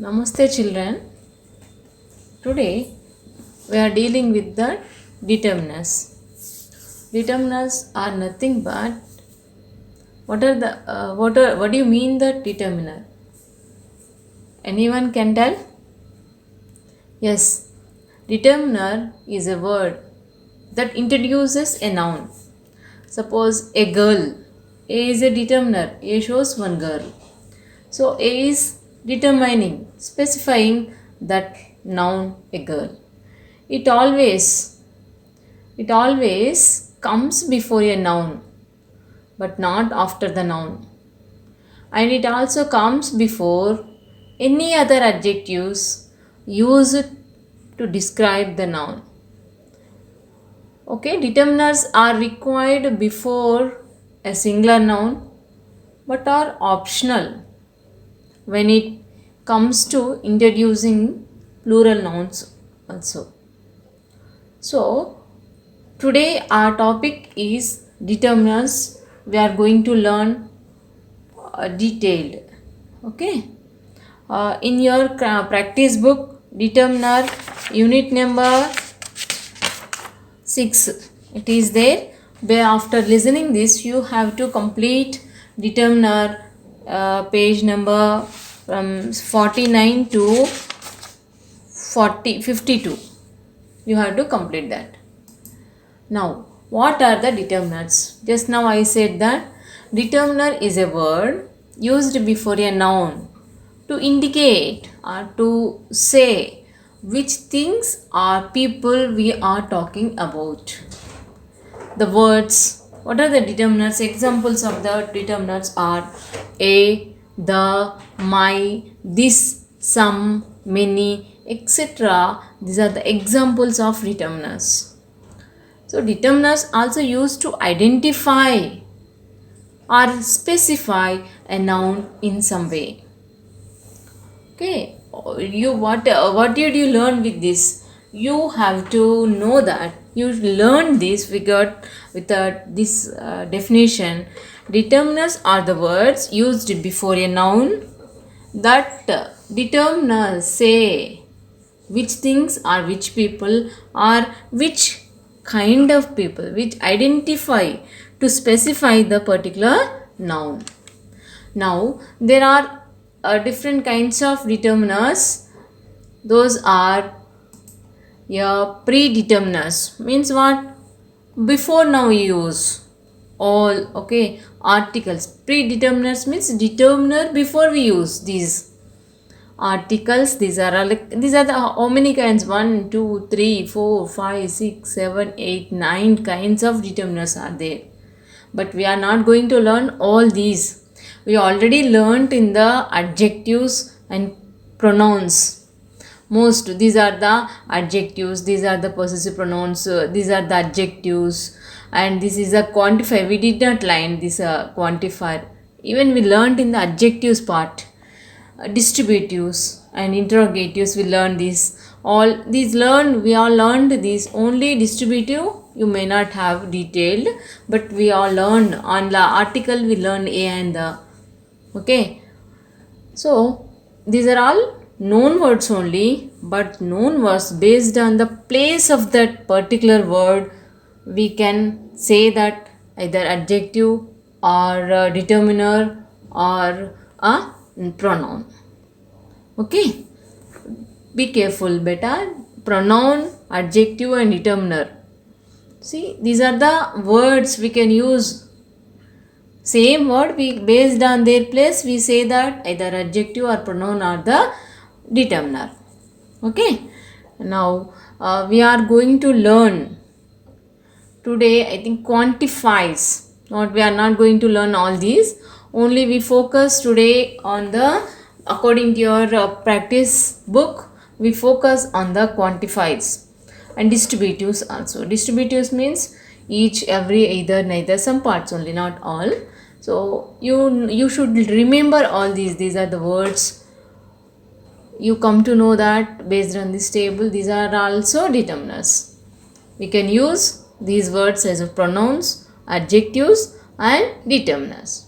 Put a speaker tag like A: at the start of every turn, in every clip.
A: Namaste children. Today we are dealing with the determiners. Determiners are nothing but what do you mean the determiner? Anyone can tell? Yes, determiner is a word that introduces a noun. Suppose a girl. A is a determiner. A shows one girl. So A is determining, specifying that noun a girl. It always comes before a noun, but not after the noun. And it also comes before any other adjectives used to describe the noun. Okay, determiners are required before a singular noun but are optional when it comes to introducing plural nouns also. So, today our topic is determiners. We are going to learn detailed. Okay. In your practice book, determiner unit number 6, it is there. Where after listening this, you have to complete determiner page number from 49 to 52. You have to complete that. Now, what are the determiners? Just now I said that determiner is a word used before a noun to indicate or to say which things or people we are talking about. The words, what are the determiners? Examples of the determiners are a, the, my, this, some, many, etc. These are the examples of determiners. So determiners also used to identify or specify a noun in some way. Okay, what did you learn with this? You have to know that you learned this. We got with this definition. Determiners are the words used before a noun that determiners say which things or which people or which kind of people, which identify to specify the particular noun. Now there are different kinds of determiners. Those are predeterminers. Means what? Before now use all. Okay, articles. Predeterminers means determiner before we use these articles. These are the how many kinds? 1 2 3 4 5 6 7 8 9 kinds of determiners are there, but we are not going to learn all these. We already learnt in the adjectives and pronouns. Most these are the adjectives, these are the possessive pronouns, these are the adjectives, and this is a quantifier. We did not learn this quantifier. Even we learnt in the adjectives part. Distributives and interrogatives, we learn this. We all learned this. Only distributive you may not have detailed, but we all learned on the article. We learned a and the. Okay, so these are all known words only, but known words based on the place of that particular word, we can say that either adjective or determiner or a pronoun. Okay, be careful beta. Pronoun, adjective and determiner. See, these are the words we can use. Same word, we based on their place we say that either adjective or pronoun are the determiner. Okay, now we are going to learn today, I think, quantifies. We are not going to learn all these. Only we focus today on the, according to your practice book, we focus on the quantifies and distributives also. Distributives means each, every, either, neither, some parts only, not all. So you should remember all these. These are the words. You come to know that based on this table, these are also determiners. We can use these words as pronouns, adjectives and determiners.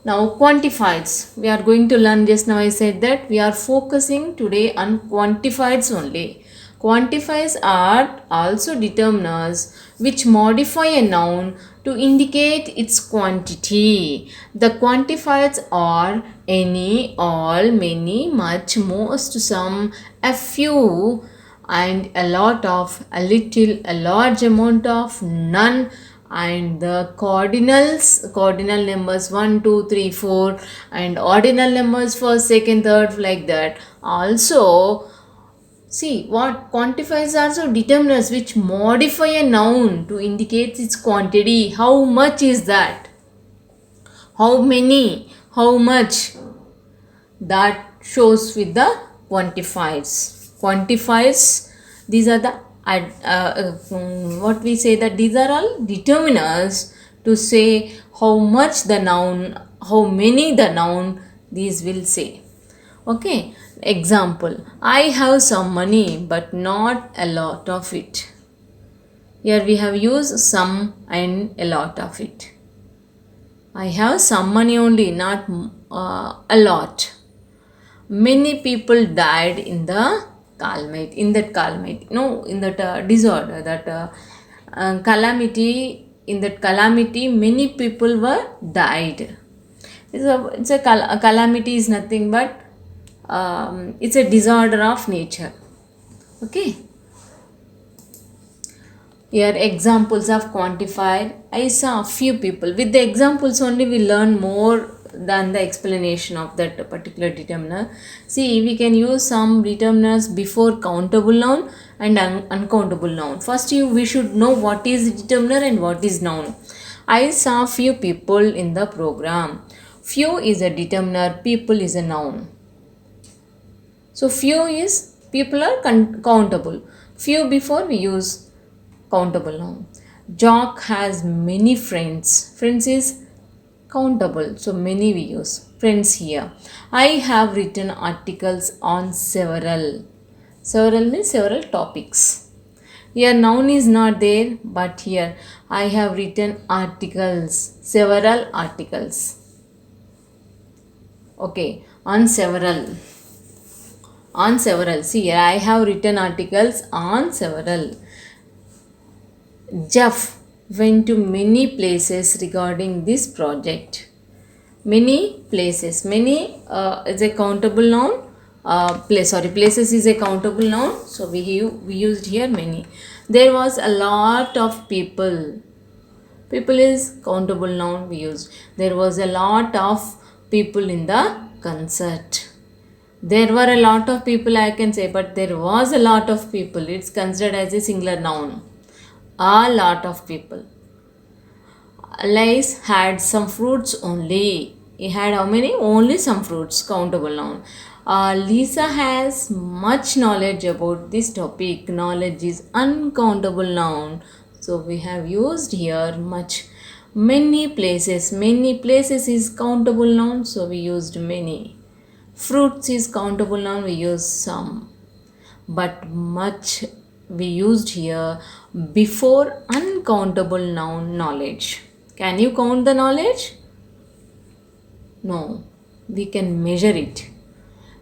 A: Now quantifieds. We are going to learn, just now I said that we are focusing today on quantifieds only. Quantifiers are also determiners which modify a noun to indicate its quantity. The quantifiers are any, all, many, much, most, some, a few, and a lot of, a little, a large amount of, none, and the cardinal numbers 1 2 3 4, and ordinal numbers first second third, like that. Also, see what quantifiers are also determiners which modify a noun to indicate its quantity. How much is that? How many? How much? That shows with the quantifiers. Quantifiers, these are the what we say, that these are all determiners to say how much the noun, how many the noun, these will say. Okay, example, I have some money but not a lot of it. Here we have used some and a lot of it. I have some money only, not a lot. Many people died in the calamity, in that calamity, no, in that disorder, that calamity. In that calamity, many people were died. A calamity is nothing but it's a disorder of nature. Okay. Here examples of quantified. I saw a few people. With the examples only we learn more than the explanation of that particular determiner. See, we can use some determiners before countable noun and uncountable noun. First we should know what is determiner and what is noun. I saw few people in the program. Few is a determiner, people is a noun. So few is, people are countable. Few before we use countable noun. Jock has many friends. Friends is countable, so many we use. Friends here. I have written articles on several. Several means several topics. Here noun is not there, but here I have written articles, several articles. Okay, on several. On several. See, here I have written articles on several. Jeff went to many places regarding this project. Many places. Many is a countable noun. Places is a countable noun. So we used here many. There was a lot of people. People is countable noun we used. There was a lot of people in the concert. There were a lot of people, I can say, but there was a lot of people. It's considered as a singular noun. A lot of people. Alice had some fruits only. He had how many? Only some fruits. Countable noun. Lisa has much knowledge about this topic. Knowledge is uncountable noun. So we have used here much. Many places. Many places is countable noun. So we used many. Fruits is countable noun. We use some. But much we used here before uncountable noun knowledge. Can you count the knowledge? No. We can measure it.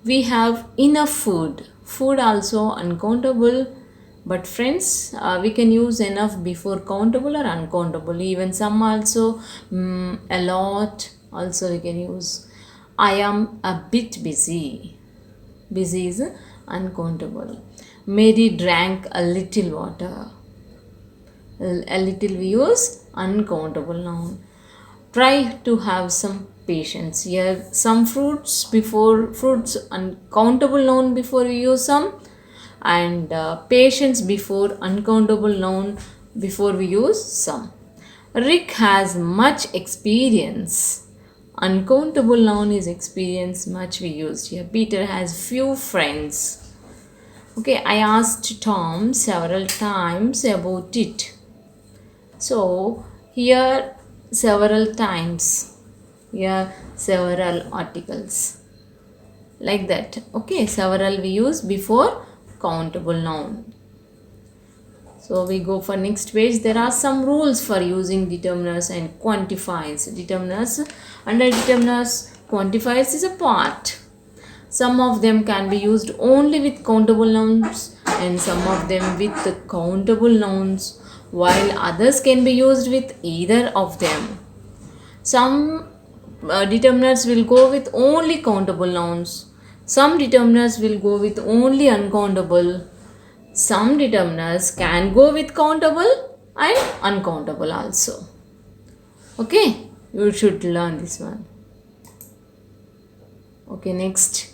A: We have enough food. Food also uncountable. But friends, we can use enough before countable or uncountable. Even some also, a lot also we can use. I am a bit busy. Busy is uncountable. Mary drank a little water. A little we use uncountable noun. Try to have some patience. Here some fruits before fruits, uncountable noun before we use some, and patience before uncountable noun before we use some. Rick has much experience. Uncountable noun is experience, much we used here. Peter has few friends. Okay, I asked Tom several times about it. So here several times. Here several articles. Like that. Okay, several we use before countable noun. So we go for next page. There are some rules for using determiners and quantifiers. Determiners, under determiners, quantifiers is a part. Some of them can be used only with countable nouns and some of them with the countable nouns, while others can be used with either of them. Some determiners will go with only countable nouns. Some determiners will go with only uncountable. Some determiners can go with countable and uncountable also. Okay, you should learn this one. Okay, next.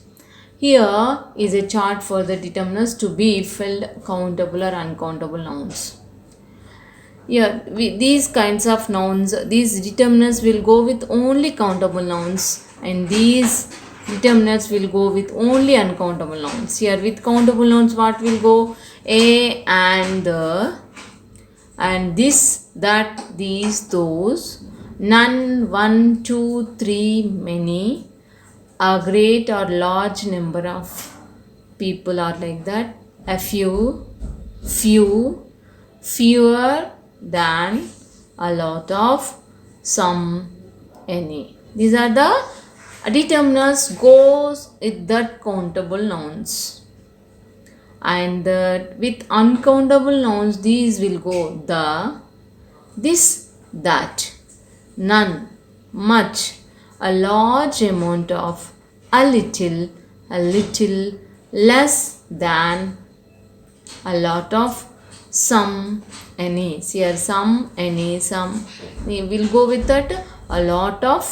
A: Here is a chart for the determiners to be filled countable or uncountable nouns. Here, these kinds of nouns, these determiners will go with only countable nouns and these determiners will go with only uncountable nouns. Here with countable nouns, what will go? A and the, and this, that, these, those, none, one, two, three, many, a great or large number of people are like that, a few, fewer than, a lot of, some, any. These are the determiners goes with that countable nouns. And with uncountable nouns, these will go the, this, that, none, much, a large amount of, a little, less than, a lot of, some, any. Here some, any, some. We will go with that. A lot of,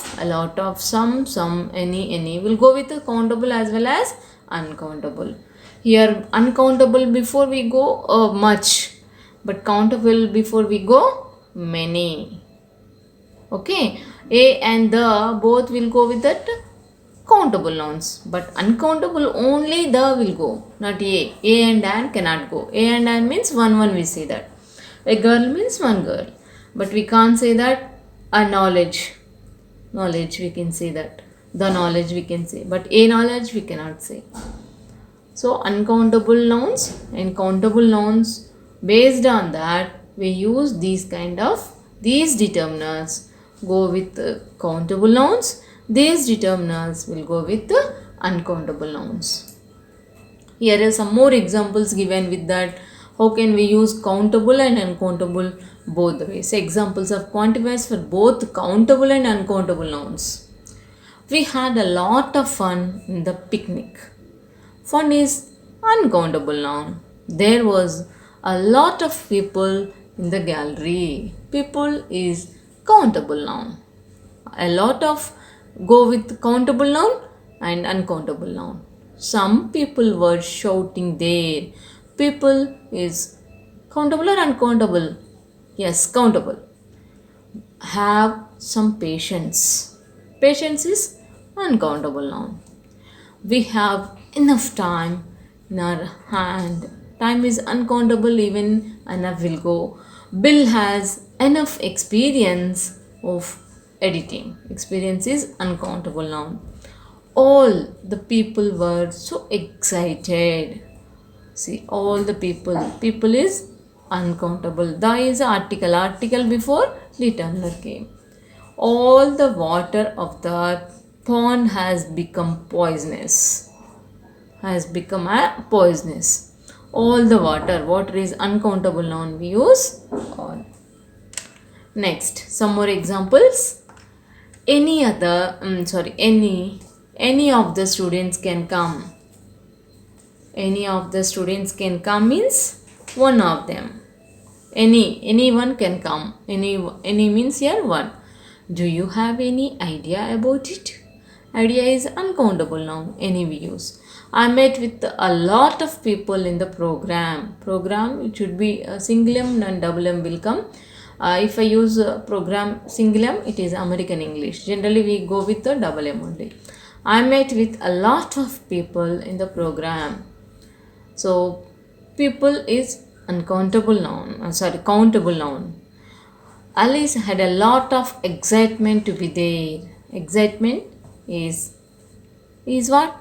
A: some, any. Will go with the countable as well as uncountable. Here uncountable before we go much, but countable before we go many. Okay, a and the both will go with that countable nouns, but uncountable only the will go, not a. A and an cannot go. A and an means one we say that. A girl means one girl, but we can't say that. A knowledge we can say that. The knowledge we can say, but a knowledge we cannot say. So uncountable nouns and countable nouns, based on that we use these determiners go with countable nouns. These determiners will go with the uncountable nouns. Here are some more examples given with that. How can we use countable and uncountable both the ways? Examples of quantifiers for both countable and uncountable nouns. We had a lot of fun in the picnic. Fun is uncountable noun. There was a lot of people in the gallery. People is countable noun. A lot of go with countable noun and uncountable noun. Some people were shouting there. People is countable or uncountable? Yes, countable. Have some patience. Patience is uncountable noun. We have enough time in our hand. Time is uncountable, even enough will go. Bill has enough experience of editing. Experience is uncountable noun. All the people were so excited. See, all the people. People is uncountable. The is article. Article before determiner came. All the water of the pond has become poisonous. Has become a poisonous. All the water. Water is uncountable noun. We use all. Next, some more examples. Any of the students can come. Any of the students can come means one of them. Anyone can come. Any means here one. Do you have any idea about it? Idea is uncountable noun. Any we use. I met with a lot of people in the program. Program, it should be a single M and double M will come. If I use program single M, it is American English. Generally we go with the double M only. I met with a lot of people in the program. So people is uncountable noun. Countable noun. Alice had a lot of excitement to be there. Excitement is what?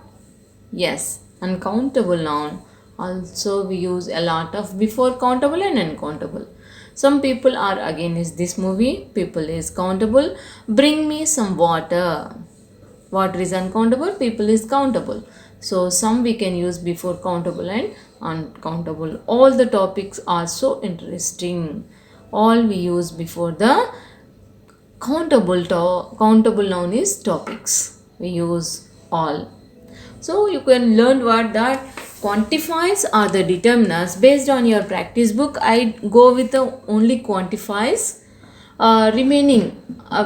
A: Yes, uncountable noun. Also, we use a lot of before countable and uncountable. Some people are against this movie. People is countable. Bring me some water. Water is uncountable. People is countable. So some we can use before countable and uncountable. All the topics are so interesting. All we use before the countable noun is topics. We use all. So you can learn what that quantifiers are the determiners. Based on your practice book, I go with the only quantifiers. Remaining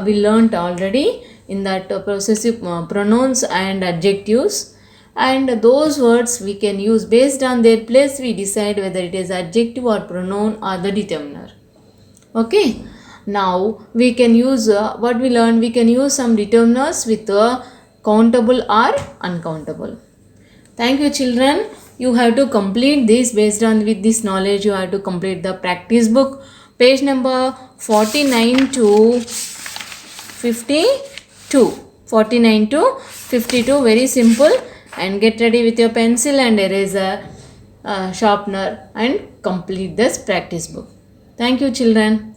A: we learnt already in that possessive pronouns and adjectives, and those words we can use based on their place. We decide whether it is adjective or pronoun or the determiner. Okay, now we can use what we learned. We can use some determiners with countable or uncountable. Thank you, children. You have to complete this. Based on with this knowledge, you have to complete the practice book, page number 49 to 52. 49 to 52. Very simple. And get ready with your pencil and eraser, sharpener, and complete this practice book. Thank you, children.